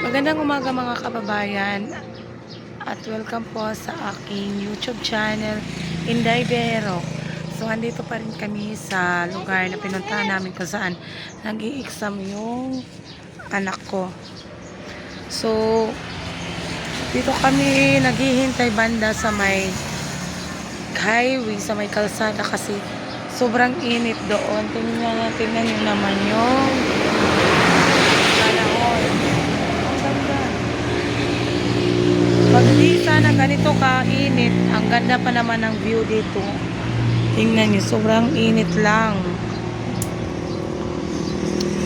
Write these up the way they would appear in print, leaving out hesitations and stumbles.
Magandang umaga mga kababayan at welcome po sa aking YouTube channel, Inday Vero. So andito pa rin kami sa lugar na pinuntahan namin kung saan nag-i-exam yung anak ko. So dito kami naghihintay banda sa may highway, sa may kalsada kasi sobrang init doon. Tingnan nyo naman yung panahon. Ang ganda. Pag di sana ganito kainit, ang ganda pa naman ng view dito. Tingnan nyo, sobrang init lang.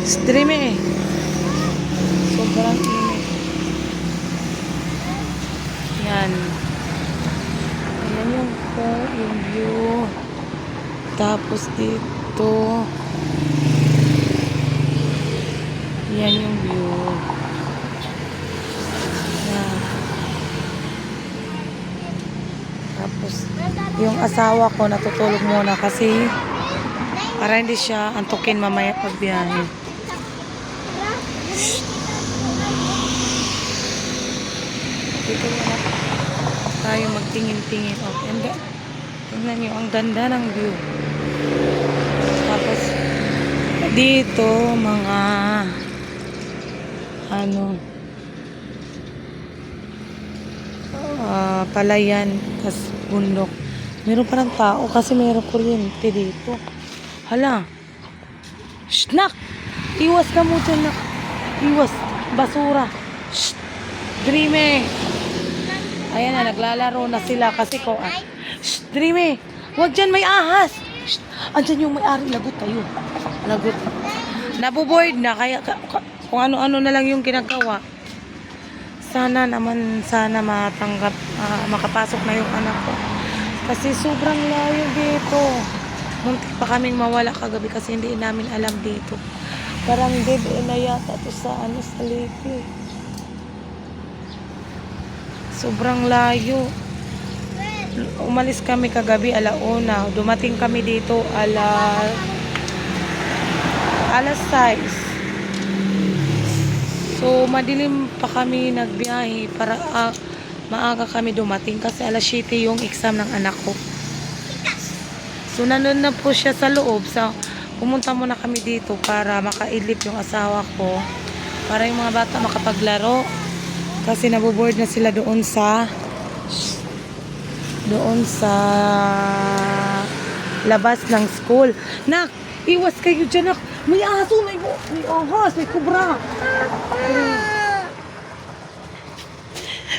Stream eh. Sobrang init. Yan. Ayan yung view. Tapos dito. Yan yung view. Yan. Tapos, yung asawa ko natutulog muna kasi para hindi siya antukin mamaya pagbiyahe. Dito na tayo magtingin-tingin. Okay. Tingnan nyo, ang ganda ng view. Tapos, dito, mga palayan, tas bundok. Meron parang tao kasi meron kuryente dito. Hala. Shh, nak! Iwas ka mo dyan, nak. Iwas. Basura. Shh. Dreamy. Ayan na, naglalaro na sila kasi ko. Shh, Dreamy. Huwag dyan, may ahas. Shh. Andyan yung may-ari. Lagot tayo. Lagot. Nabuboard na. Kaya kung ano-ano na lang yung ginagawa. Sana matanggap, makapasok na yung anak ko. Kasi sobrang layo dito. Muntik pa kaming mawala kagabi kasi hindi namin alam dito. Parang dead end na yata to sa Leyte. Sobrang layo. Umalis kami kagabi 1:00. Dumating kami dito alas 6. So, madilim pa kami nagbiyahe para maaga kami dumating kasi alas 7 yung exam ng anak ko. So, nandun na po siya sa loob. So, pumunta muna kami dito para makaidlip yung asawa ko. Para yung mga bata makapaglaro. Kasi naboboard na sila doon sa labas ng school. Nak, iwas kayo dyan, nak. May aso, may ahas, may kubra.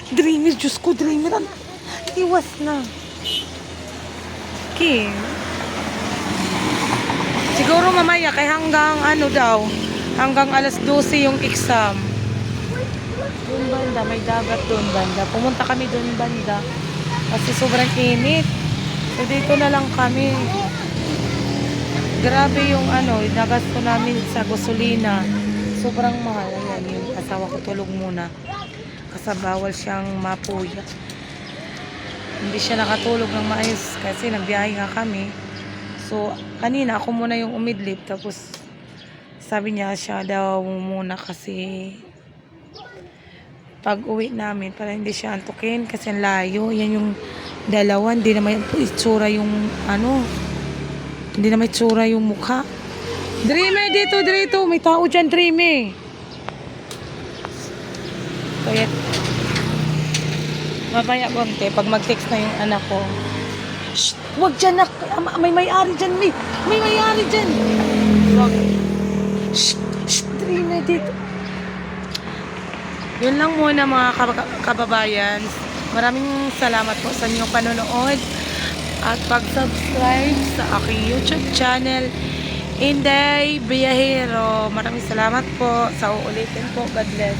Dreamy, Diyos ko, Dreamy. Iwas na. Okay. Siguro mamaya, kay hanggang hanggang alas 12 yung exam. Doon banda, may dagat doon banda. Pumunta kami doon banda. Kasi sobrang init. So, dito na lang kami. Grabe yung nagasto namin sa gasolina. Sobrang mahal. Ayan, yung asawa ko tulog muna. Kasi bawal siyang mapuya. Hindi siya nakatulog ng maayos kasi nagbiyahe nga kami. So, kanina ako muna yung umidlip. Tapos, sabi niya siya daw muna kasi pag uwi namin para hindi siya antukin kasi ang layo. Yan yung dalawa. Hindi naman itsura yung hindi na may tsura yung mukha. Dreamy, dito. May tao dyan, Dreamy. Kaya, mamaya konti, pag mag-text na yung anak ko, shh, wag dyan, nak. May may-ari dyan, may may-ari dyan. Wag. Shh, Dreamy, dito. Yun lang muna mga kababayan. Maraming salamat po sa inyong panonood. At pag-subscribe sa aking YouTube channel, Inday Biyahero. Maraming salamat po sa uulitin po. God bless.